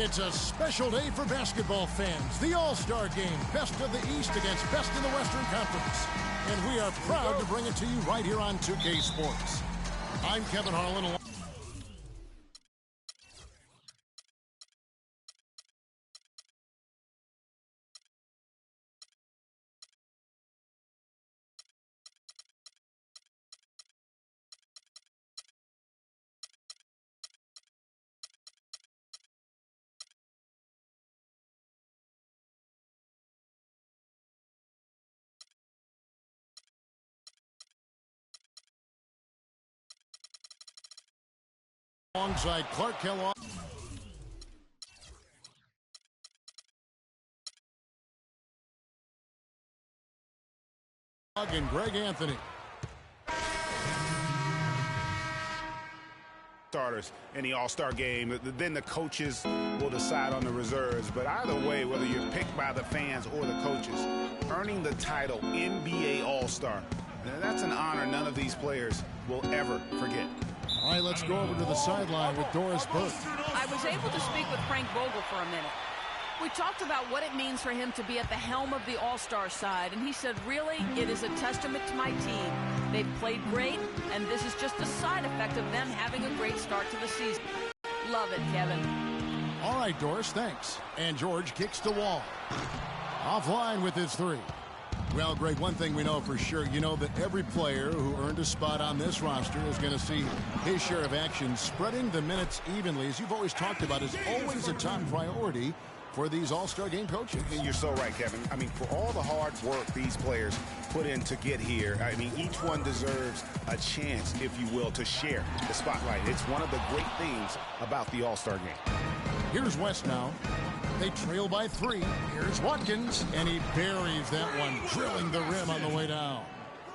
It's a special day for basketball fans. The All-Star Game, best of the East against best in the Western Conference. And we are proud to bring it to you right here on 2K Sports. I'm Kevin Harlan. Alongside Clark Kellogg and Greg Anthony. Starters in the All-Star Game, then the coaches will decide on the reserves. But either way, whether you're picked by the fans or the coaches, earning the title NBA All-Star, that's an honor none of these players will ever forget. All right, let's go over to the sideline with Doris Burke. I was able to speak with Frank Vogel for a minute. We talked about what it means for him to be at the helm of the All-Star side, and he said, really, it is a testament to my team. They've played great, and this is just a side effect of them having a great start to the season. Love it, Kevin. All right, Doris, thanks. And George kicks the wall. Offline with his three. Well, Greg, one thing we know for sure, you know that every player who earned a spot on this roster is going to see his share of action. Spreading the minutes evenly, as you've always talked about, is always a top priority for these All-Star Game coaches. And you're so right, Kevin. I mean, for all the hard work these players put in to get here, I mean, each one deserves a chance, if you will, to share the spotlight. It's one of the great things about the All-Star Game. Here's West now. They trail by 3. Here's Watkins, and he buries that one, drilling the rim on the way down.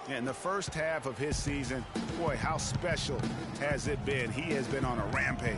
In the first half of his season, boy, how special has it been? He has been on a rampage.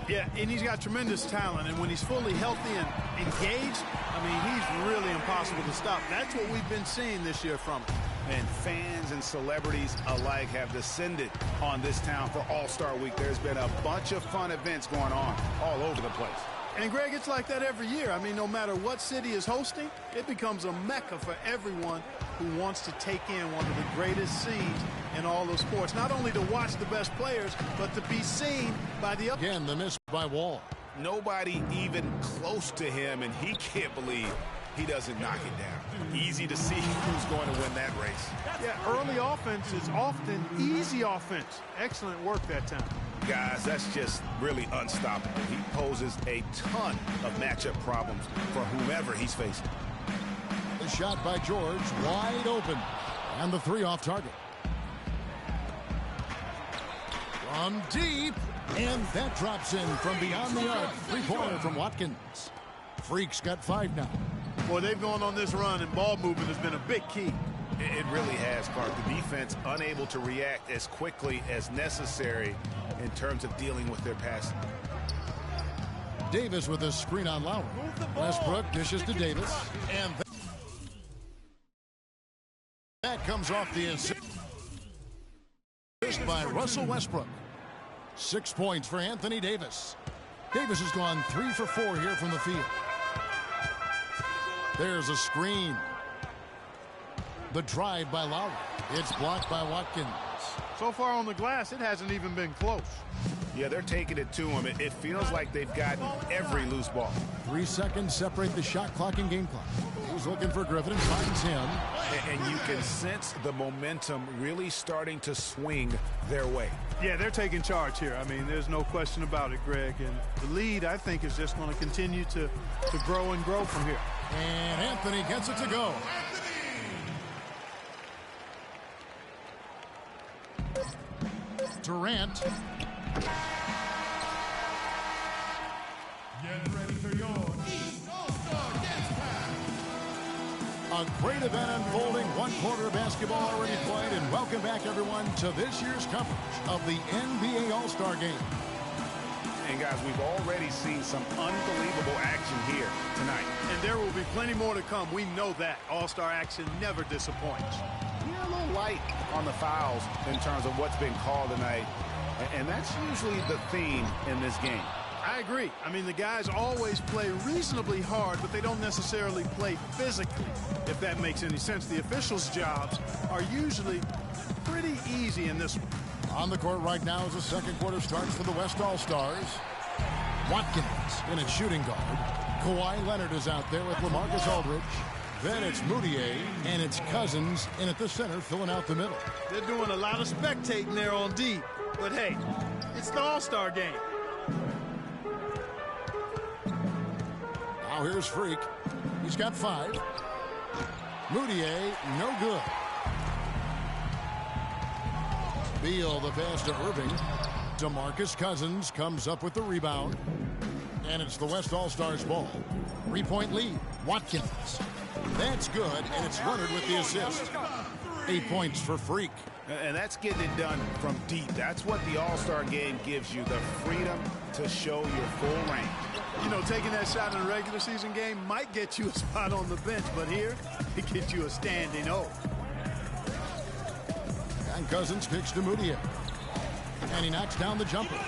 Yeah, and he's got tremendous talent, and when he's fully healthy and engaged, I mean, he's really impossible to stop. That's what we've been seeing this year from him. And fans and celebrities alike have descended on this town for All-Star Week. There's been a bunch of fun events going on all over the place. And, Greg, it's like that every year. I mean, no matter what city is hosting, it becomes a mecca for everyone who wants to take in one of the greatest scenes in all of sports. Not only to watch the best players, but to be seen by the... Again, the miss by Wall. Nobody even close to him, and he can't believe he doesn't knock it down. Easy to see who's going to win that race. Yeah, early offense is often easy offense. Excellent work that time. Guys, that's just really unstoppable. He poses a ton of matchup problems for whomever he's facing. The shot by George, wide open. And the 3 off target. From deep. And that drops in from beyond the arc. 3-pointer from Watkins. Freak's got 5 now. Boy, they've gone on this run, and ball movement has been a big key. It really has, Clark. The defense unable to react as quickly as necessary in terms of dealing with their passing. Davis with a screen on Lowry. Westbrook dishes to Davis. And that comes off the assist by Russell Westbrook. 6 points for Anthony Davis. Davis has gone 3 for 4 here from the field. There's a screen. The drive by Lowry. It's blocked by Watkins. So far on the glass, it hasn't even been close. Yeah, they're taking it to him. It feels like they've gotten every loose ball. 3 seconds separate the shot clock and game clock. He's looking for Griffin and finds him. And you can sense the momentum really starting to swing their way. Yeah, they're taking charge here. I mean, there's no question about it, Greg. And the lead, I think, is just going to continue to grow and grow from here. And Anthony gets it to go. Durant. Get ready for your All-Star Dance Pass. A great event unfolding. 1 quarter of basketball already played. And welcome back, everyone, to this year's coverage of the NBA All-Star Game. And, guys, we've already seen some unbelievable action here tonight. And there will be plenty more to come. We know that. All-Star action never disappoints. Yeah, a little light on the fouls in terms of what's been called tonight. And that's usually the theme in this game. I agree. I mean, the guys always play reasonably hard, but they don't necessarily play physically, if that makes any sense. The officials' jobs are usually pretty easy in this one. On the court right now as the second quarter starts for the West All-Stars. Watkins in at shooting guard. Kawhi Leonard is out there with LaMarcus Aldridge. Then it's Moutier, and it's Cousins in at the center, filling out the middle. They're doing a lot of spectating there on D. But hey, it's the All-Star game. Now here's Freak. He's got 5. Moutier, no good. Beal, the pass to Irving. DeMarcus Cousins comes up with the rebound. And it's the West All-Stars ball. 3-point lead. Watkins. That's good, and it's Leonard with the assist. 8 points for Freak. And that's getting it done from deep. That's what the All-Star game gives you, the freedom to show your full range. You know, taking that shot in a regular season game might get you a spot on the bench, but here, it gets you a standing O. And Cousins kicks to Moutier. And he knocks down the jumper.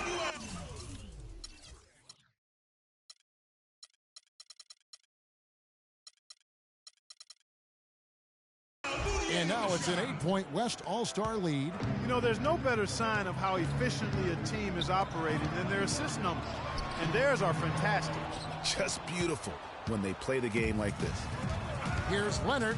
And now it's an 8-point West All-Star lead. You know, there's no better sign of how efficiently a team is operating than their assist numbers. And theirs are fantastic. Just beautiful when they play the game like this. Here's Leonard,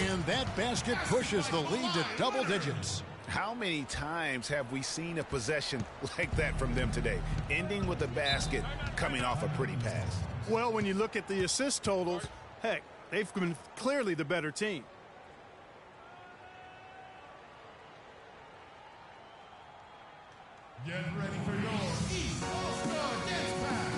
and that basket pushes the lead to double digits. How many times have we seen a possession like that from them today, ending with a basket coming off a pretty pass? Well, when you look at the assist totals, heck, they've been clearly the better team. Get ready for your East All-Star Dance Pack.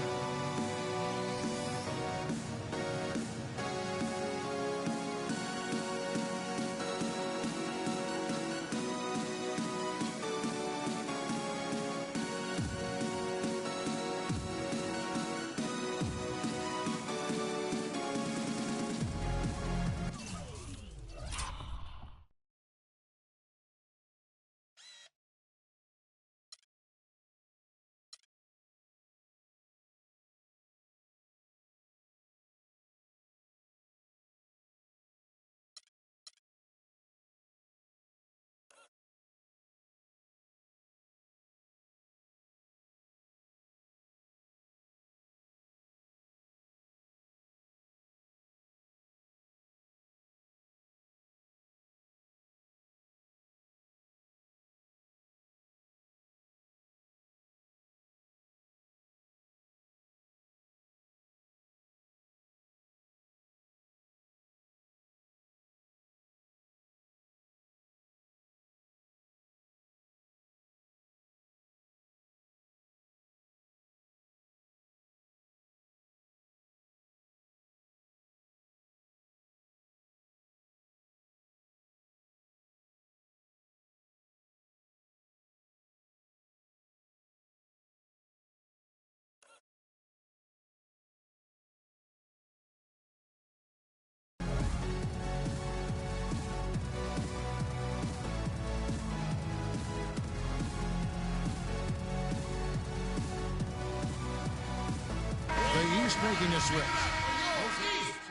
The East making a switch.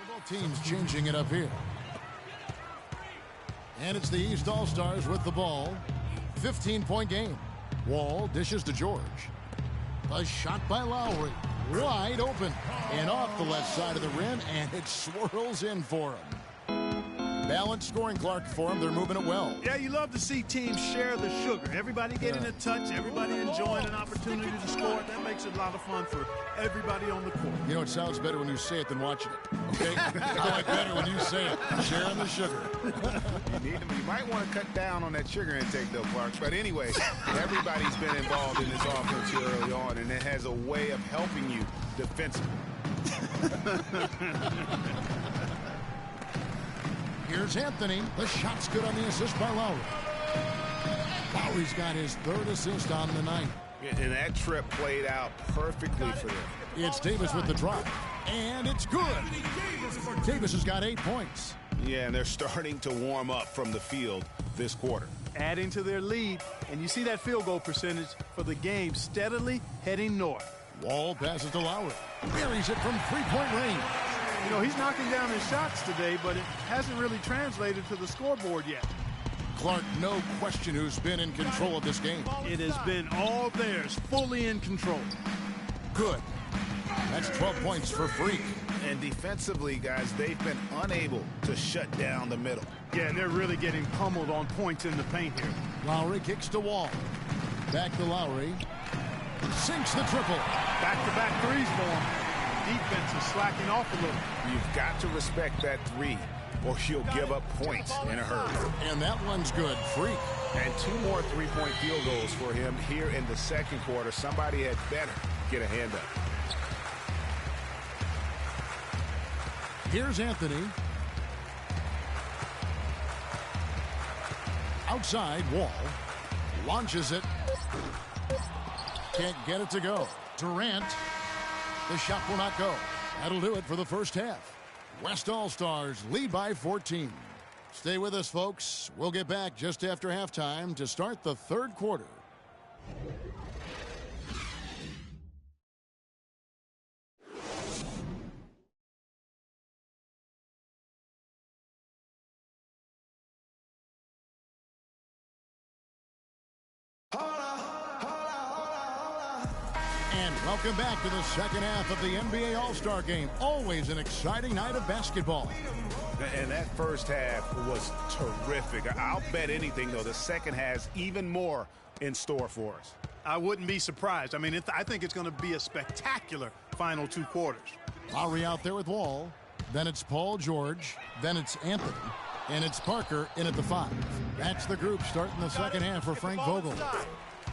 Both teams changing it up here. And it's the East All-Stars with the ball. 15-point game. Wall dishes to George. A shot by Lowry. Wide open. And off the left side of the rim, and it swirls in for him. Balanced scoring, Clark, for them. They're moving it well. Yeah, you love to see teams share the sugar. Everybody getting a touch, everybody enjoying an opportunity to score. That makes it a lot of fun for everybody on the court. You know, it sounds better when you say it than watching it, okay? I like better when you say it. Sharing the sugar. You might want to cut down on that sugar intake, though, Clark. But anyway, everybody's been involved in this offense here early on, and it has a way of helping you defensively. Here's Anthony. The shot's good on the assist by Lowry. Lowry's got his third assist on the night. And that trip played out perfectly for them. It's Davis with the drop. And it's good. Davis has got 8 points. Yeah, and they're starting to warm up from the field this quarter. Adding to their lead, and you see that field goal percentage for the game steadily heading north. Wall passes to Lowry. Buries it from three-point range. You know, he's knocking down his shots today, but it hasn't really translated to the scoreboard yet. Clark, no question who's been in control of this game. It has been all theirs, fully in control. Good. That's 12 points for Freak. And defensively, guys, they've been unable to shut down the middle. Yeah, and they're really getting pummeled on points in the paint here. Lowry kicks to Wall. Back to Lowry. Sinks the triple. Back-to-back threes for him. Defense is slacking off a little. You've got to respect that three, or you'll give up points in a hurry. And that one's good. Freak. And 2 more three-point field goals for him here in the second quarter. Somebody had better get a hand up. Here's Anthony. Outside, Wall. Launches it. Can't get it to go. Durant. The shot will not go. That'll do it for the first half. West All-Stars lead by 14. Stay with us, folks. We'll get back just after halftime to start the third quarter. And welcome back to the second half of the NBA All-Star Game. Always an exciting night of basketball. And that first half was terrific. I'll bet anything, though, the second has even more in store for us. I wouldn't be surprised. I mean, I think it's going to be a spectacular final 2 quarters. Lowry out there with Wall. Then it's Paul George. Then it's Anthony. And it's Parker in at the 5. That's the group starting the second half for Frank Vogel.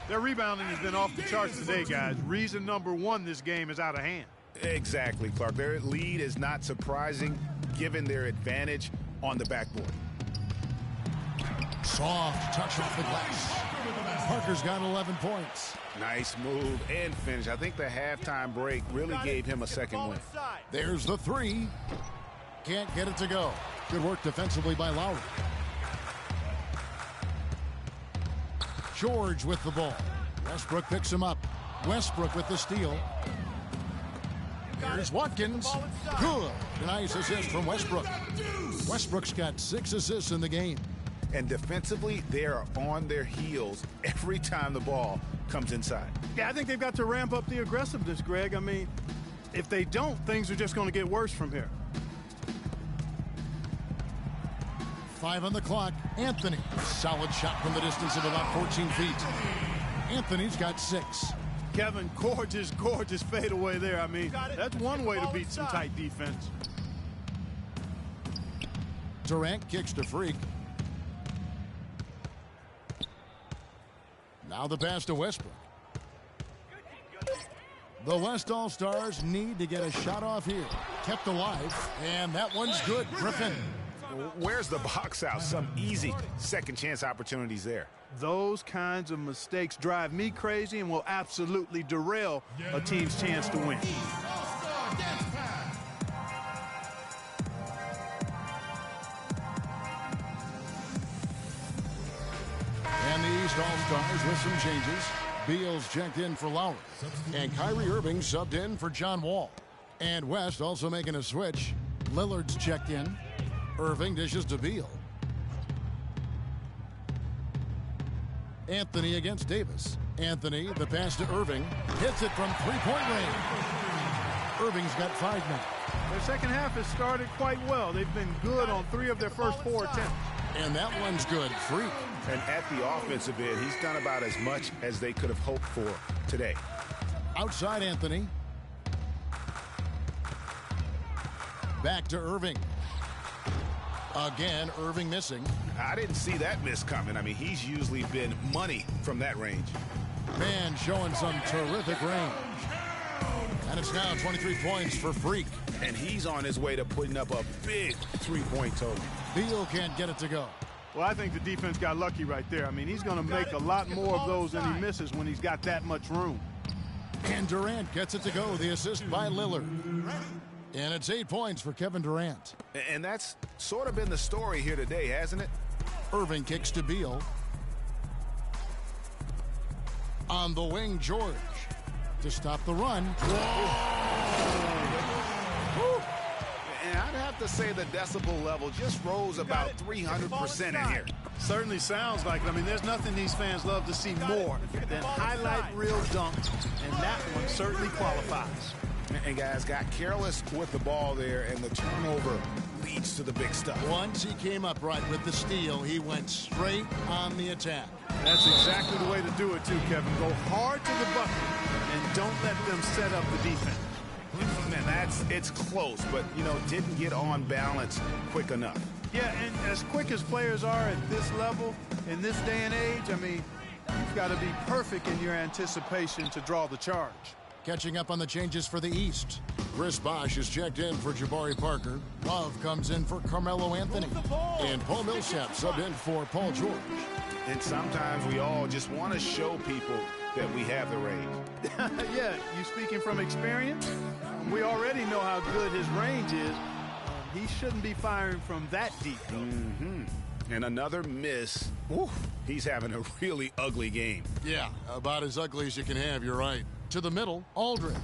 Their rebounding has been off the charts today, guys. Reason number 1, this game is out of hand. Exactly, Clark. Their lead is not surprising given their advantage on the backboard. Soft touch off the glass. Parker's got 11 points. Nice move and finish. I think the halftime break really gave him a second win. There's the 3. Can't get it to go. Good work defensively by Lowry. George with the ball. Westbrook picks him up. Westbrook with the steal. Here's Watkins. Good. Nice assist from Westbrook. Westbrook's got 6 assists in the game. And defensively, they are on their heels every time the ball comes inside. Yeah, I think they've got to ramp up the aggressiveness, Greg. I mean, if they don't, things are just going to get worse from here. 5 on the clock. Anthony. Solid shot from the distance of about 14 feet. Anthony's got 6. Kevin, gorgeous fadeaway there. I mean, that's one way to beat some tight defense. Durant kicks to Freak. Now the pass to Westbrook. The West All-Stars need to get a shot off here. Kept alive, and that one's good. Griffin. Where's the box out? Some easy second chance opportunities there. Those kinds of mistakes drive me crazy and will absolutely derail a team's chance to win. And the East All-Stars with some changes. Beal's checked in for Lowry. And Kyrie Irving subbed in for John Wall. And West also making a switch. Lillard's checked in. Irving dishes to Beal. Anthony against Davis. Anthony, the pass to Irving. Hits it from three-point range. Irving's got 5 now. Their second half has started quite well. They've been good on 3 of their first 4 attempts. And that one's good. Freak. And at the offensive end, he's done about as much as they could have hoped for today. Outside Anthony. Back to Irving. Again, Irving missing. I didn't see that miss coming. I mean, he's usually been money from that range. Man showing some terrific range. And it's now 23 points for Freak. And he's on his way to putting up a big 3-point total. Beal can't get it to go. Well, I think the defense got lucky right there. I mean, he's going to make a lot more of those than he misses when he's got that much room. And Durant gets it to go. The assist by Lillard. And it's 8 points for Kevin Durant. And that's sort of been the story here today, hasn't it? Irving kicks to Beal. On the wing, George. to stop the run. And I'd have to say the decibel level just rose about 300% in here. Certainly sounds like it. I mean, there's nothing these fans love to see more than highlight reel dunks, and that one certainly qualifies. And guys got careless with the ball there, and the turnover leads to the big stuff. Once he came up right with the steal, he went straight on the attack. That's exactly the way to do it, too, Kevin. Go hard to the bucket and don't let them set up the defense. Man, it's close, but, you know, didn't get on balance quick enough. Yeah, and as quick as players are at this level, in this day and age, I mean, you've got to be perfect in your anticipation to draw the charge. Catching up on the changes for the East. Chris Bosh is checked in for Jabari Parker. Love comes in for Carmelo Anthony. And Paul Millsap subbed in for Paul George. And sometimes we all just want to show people that we have the range. Yeah, you speaking from experience? We already know how good his range is. He shouldn't be firing from that deep, though. And another miss. Oof, he's having a really ugly game. Yeah, about as ugly as you can have, you're right. To the middle, Aldridge.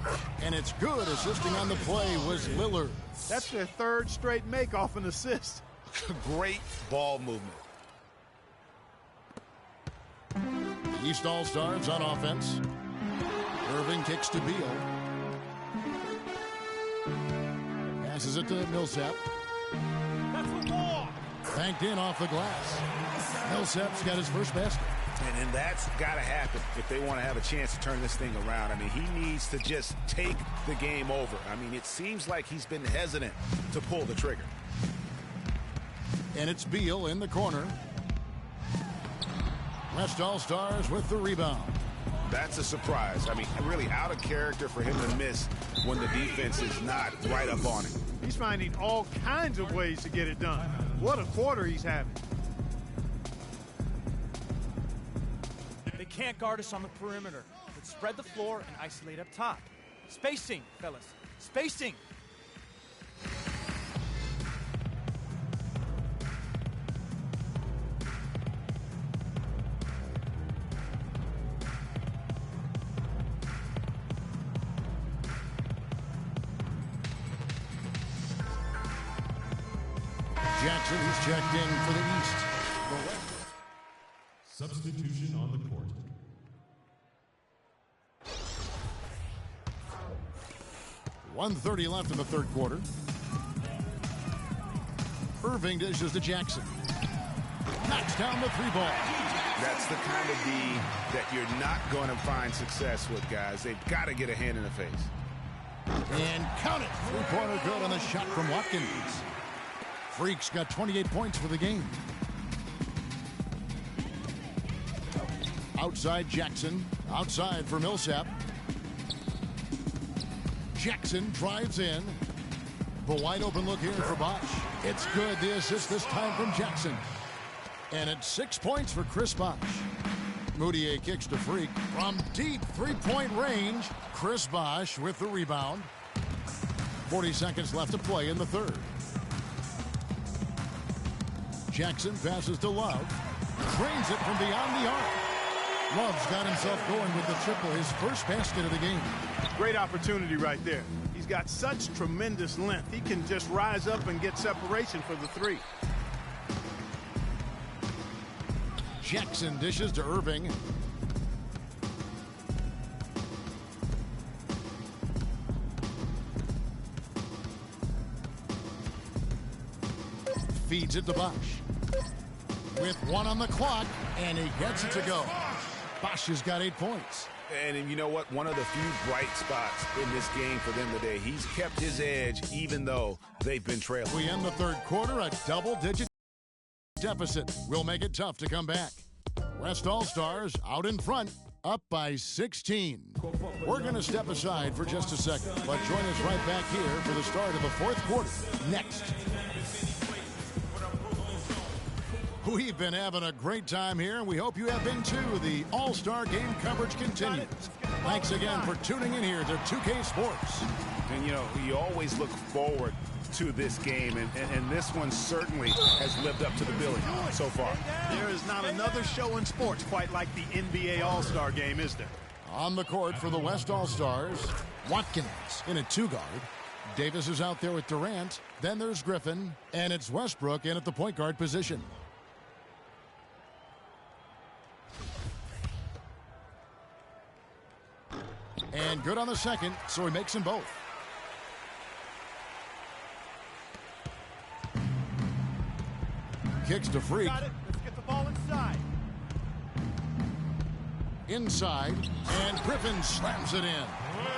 And it's good. Assisting on the play was Lillard. That's their third straight make off an assist. Great ball movement. The East All-Stars on offense. Irving kicks to Beal. Passes it to Millsap. Banked in off the glass. Millsap's got his first basket. And that's got to happen if they want to have a chance to turn this thing around. I mean, he needs to just take the game over. I mean, it seems like he's been hesitant to pull the trigger. And it's Beal in the corner. West All-Stars with the rebound. That's a surprise. I mean, really out of character for him to miss when the defense is not right up on him. He's finding all kinds of ways to get it done. What a quarter he's having. They can't guard us on the perimeter. Let's spread the floor and isolate up top. Spacing, fellas. Spacing. Jackson, who's checked in for the East. Substitution on the court. .130 left in the third quarter. Irving dishes to Jackson. Knocks down the three ball. That's the kind of D that you're not going to find success with, guys. They've got to get a hand in the face. And count it. Three-pointer good on the shot from Watkins. Freak's got 28 points for the game. Outside Jackson. Outside for Millsap. Jackson drives in. The wide open look here for Bosh. It's good. The assist this time from Jackson. And it's 6 points for Chris Bosh. Moutier kicks to Freak. From deep three-point range, Chris Bosh with the rebound. 40 seconds left to play in the third. Jackson passes to Love. Drains it from beyond the arc. Love's got himself going with the triple, his first basket of the game. Great opportunity right there. He's got such tremendous length. He can just rise up and get separation for the three. Jackson dishes to Irving. Feeds it to Bosh. With one on the clock, and he gets it to go. Bosh has got 8 points. And you know what? One of the few bright spots in this game for them today. He's kept his edge even though they've been trailing. We end the third quarter a double-digit deficit. Will make it tough to come back. West All-Stars out in front, up by 16. We're going to step aside for just a second, but join us right back here for the start of the fourth quarter next. We've been having a great time here, and we hope you have been too. The All-Star Game coverage continues. Thanks again for tuning in here to 2K Sports. And, you know, you always look forward to this game, and this one certainly has lived up to the billing so far. There is not another show in sports quite like the NBA All-Star Game, is there? On the court for the West All-Stars, Watkins in a two-guard. Davis is out there with Durant. Then there's Griffin, and it's Westbrook in at the point guard position. And good on the second, so he makes them both. Kicks to Freak. Got it. Let's get the ball inside. Inside, and Griffin slams it in.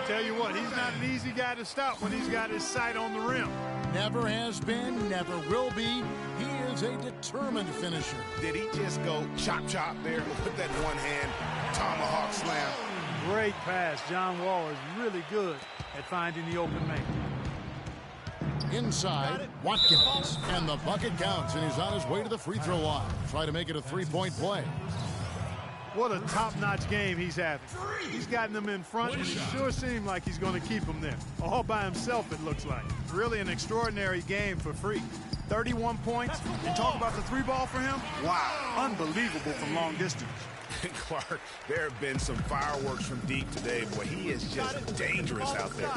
Tell you what, he's not an easy guy to stop when he's got his sight on the rim. Never has been, never will be. He is a determined finisher. Did he just go chop there with that one-hand tomahawk slam? Great pass. John Wall is really good at finding the open man. Inside, Watkins, and the bucket counts, and he's on his way to the free throw line. Try to make it a three-point play. What a top-notch game he's having. He's gotten them in front, and it sure seemed like he's going to keep them there. All by himself, it looks like. Really an extraordinary game for Freak. 31 points, and talk about the three ball for him. Wow, unbelievable from long distance. Clark, there have been some fireworks from deep today. Boy, he is just dangerous out there.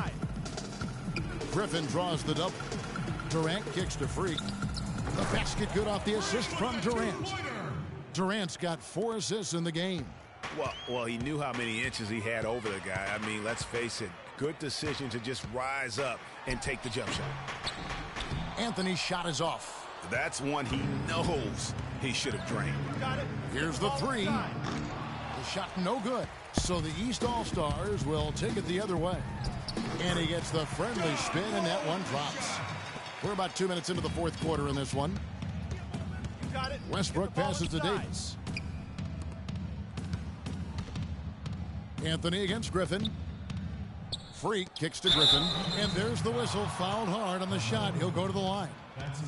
Griffin draws the double. Durant kicks to Freak. The basket good off the assist from Durant. Durant's got 4 assists in the game. Well, he knew how many inches he had over the guy. I mean, let's face it, good decision to just rise up and take the jump shot. Anthony's shot is off. That's one he knows he should have drained. Here's the three. The shot no good. So the East All-Stars will take it the other way. And he gets the friendly spin, and that one drops. We're about 2 minutes into the fourth quarter in this one. Westbrook passes to Davis. Anthony against Griffin. Freak kicks to Griffin. And there's the whistle. Fouled hard on the shot. He'll go to the line.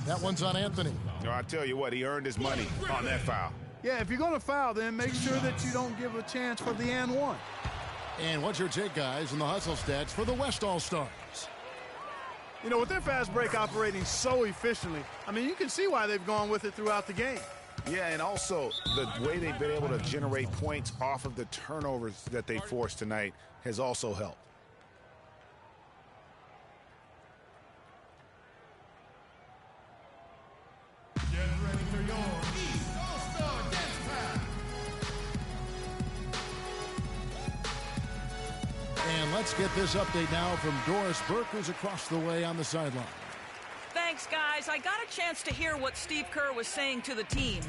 That one's on Anthony. No, I tell you what, he earned his money on that foul. Yeah, if you're going to foul, then make sure that you don't give a chance for the and one. And what's your take, guys, in the hustle stats for the West All-Stars? You know, with their fast break operating so efficiently, I mean, you can see why they've gone with it throughout the game. Yeah, and also the way they've been able to generate points off of the turnovers that they forced tonight has also helped. Get ready for your East All-Star Dance Pass. And let's get this update now from Doris Burke, who's across the way on the sideline. Thanks, guys. I got a chance to hear what Steve Kerr was saying to the team.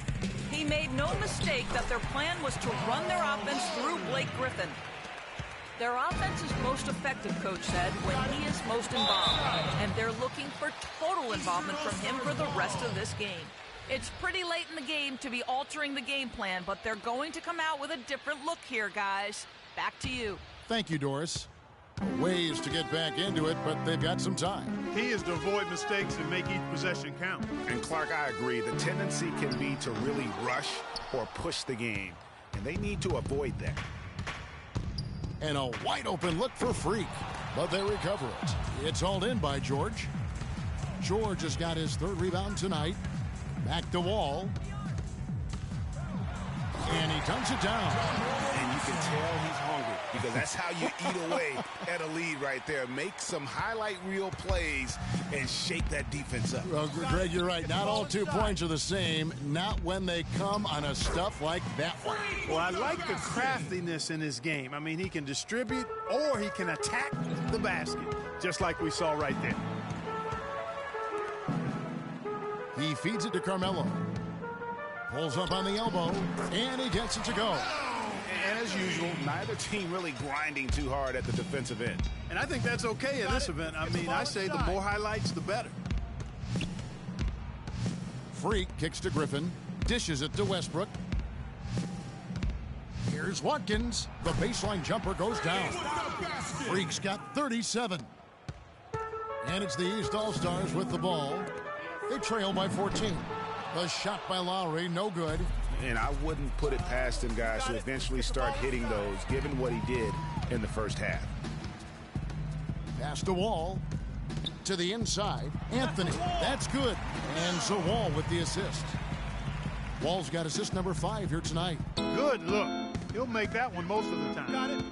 He made no mistake that their plan was to run their offense through Blake Griffin. Their offense is most effective, Coach said, when he is most involved. And they're looking for total involvement from him for the rest of this game. It's pretty late in the game to be altering the game plan, but they're going to come out with a different look here, guys. Back to you. Thank you, Doris. Ways to get back into it, but they've got some time. He is to avoid mistakes and make each possession count. And Clark, I agree. The tendency can be to really rush or push the game, and they need to avoid that. And a wide open look for Freak, but they recover it. It's hauled in by George. George has got his third rebound tonight. Back to Wall. And he dunks it down. And you can tell he's hungry because that's how you eat away at a lead right there. Make some highlight reel plays and shake that defense up. Well, Greg, you're right. Not all 2 points are the same. Not when they come on a stuff like that one. Well, I like the craftiness in his game. I mean, he can distribute or he can attack the basket, just like we saw right there. He feeds it to Carmelo. Pulls up on the elbow, and he gets it to go. And as usual, neither team really grinding too hard at the defensive end. And I think that's okay in this event. I mean, I say the more highlights, the better. Freak kicks to Griffin, dishes it to Westbrook. Here's Watkins. The baseline jumper goes down. Freak's got 37. And it's the East All-Stars with the ball. They trail by 14. The shot by Lowry, no good. And I wouldn't put it past him, guys, to eventually start hitting those, given what he did in the first half. Pass to Wall. To the inside. Anthony, that's good. And so Wall with the assist. Wall's got assist number 5 here tonight. Good look. He'll make that one most of the time. Got it.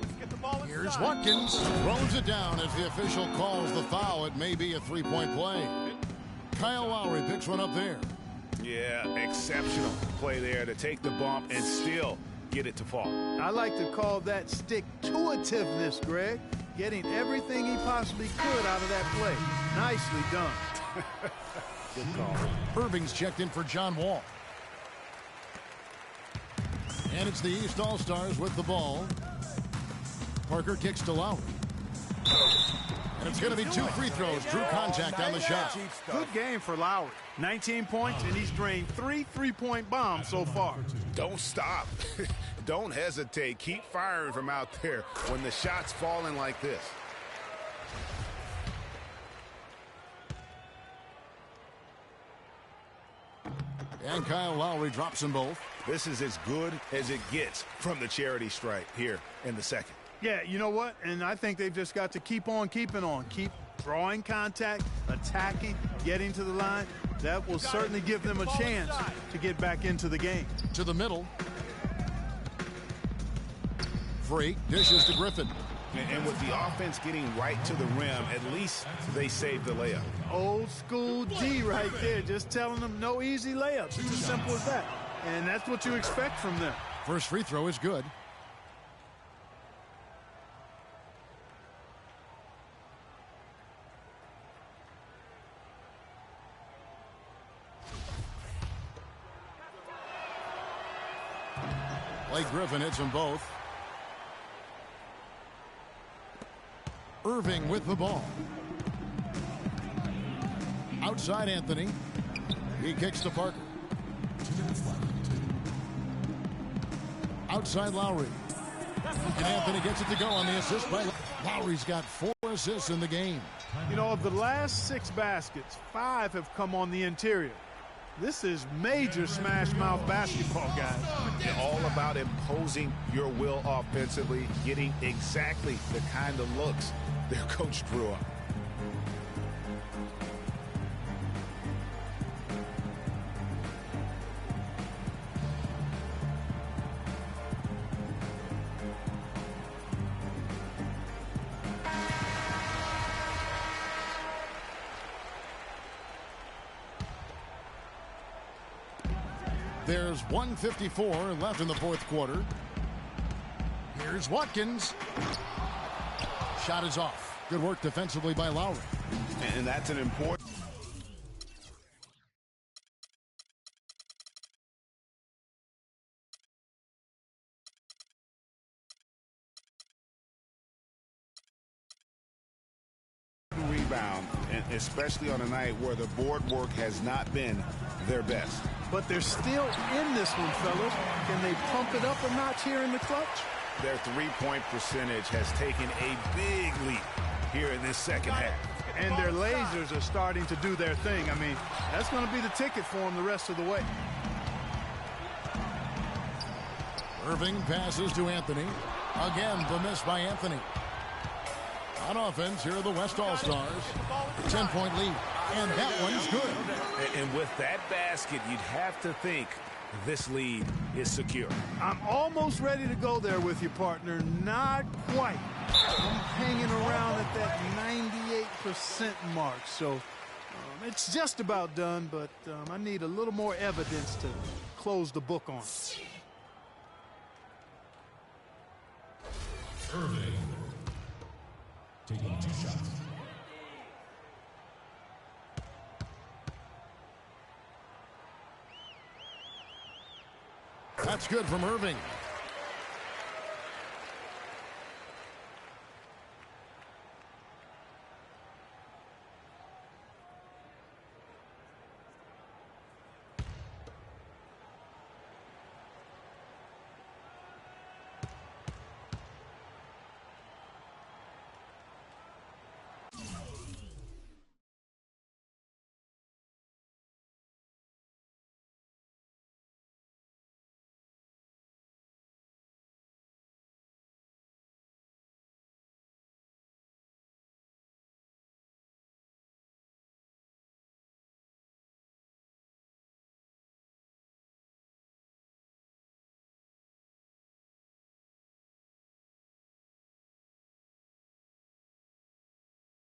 Here's Watkins. Throws it down as the official calls the foul. It may be a three-point play. Kyle Lowry picks one up there. Yeah, exceptional play there to take the bump and still get it to fall. I like to call that stick-to-itiveness, Greg. Getting everything he possibly could out of that play. Nicely done. Good call. Irving's checked in for John Wall. And it's the East All-Stars with the ball. Parker kicks to Lowry. And it's going to be 2 free throws. Drew contact on the shot. Good game for Lowry. 19 points, and he's drained 3 3-point bombs so far. Don't stop. Don't hesitate. Keep firing from out there when the shot's falling like this. And Kyle Lowry drops them both. This is as good as it gets from the charity stripe here in the second. Yeah, you know what? And I think they've just got to keep on keeping on. Keep drawing contact, attacking, getting to the line. That will certainly give them a chance to get back into the game. To the middle. Free dishes to Griffin. And with the offense getting right to the rim, at least they saved the layup. Old school D right there, just telling them no easy layups. It's as simple as that. And that's what you expect from them. First free throw is good. Blake Griffin hits them both. Irving with the ball. Outside Anthony. He kicks to Parker. Outside Lowry. And Anthony gets it to go on the assist by Lowry's got 4 assists in the game. You know, of the last 6 baskets, 5 have come on the interior. This is major smash mouth basketball, guys. They're all about imposing your will offensively, getting exactly the kind of looks their coach drew up. There's 1:54 left in the fourth quarter. Here's Watkins. Shot is off. Good work defensively by Lowry. And that's an important... rebound, and especially on a night where the board work has not been their best. But they're still in this one, fellas. Can they pump it up a notch here in the clutch? Their three-point percentage has taken a big leap here in this second half. And their lasers are starting to do their thing. I mean, that's going to be the ticket for them the rest of the way. Irving passes to Anthony. Again, the miss by Anthony. On offense, here are the West All-Stars. 10-point lead. And that one's good. And with that basket, you'd have to think this lead is secure. I'm almost ready to go there with you, partner. Not quite. I'm hanging around at that 98% mark. So it's just about done, but I need a little more evidence to close the book on. Irving taking 2 shots. That's good from Irving.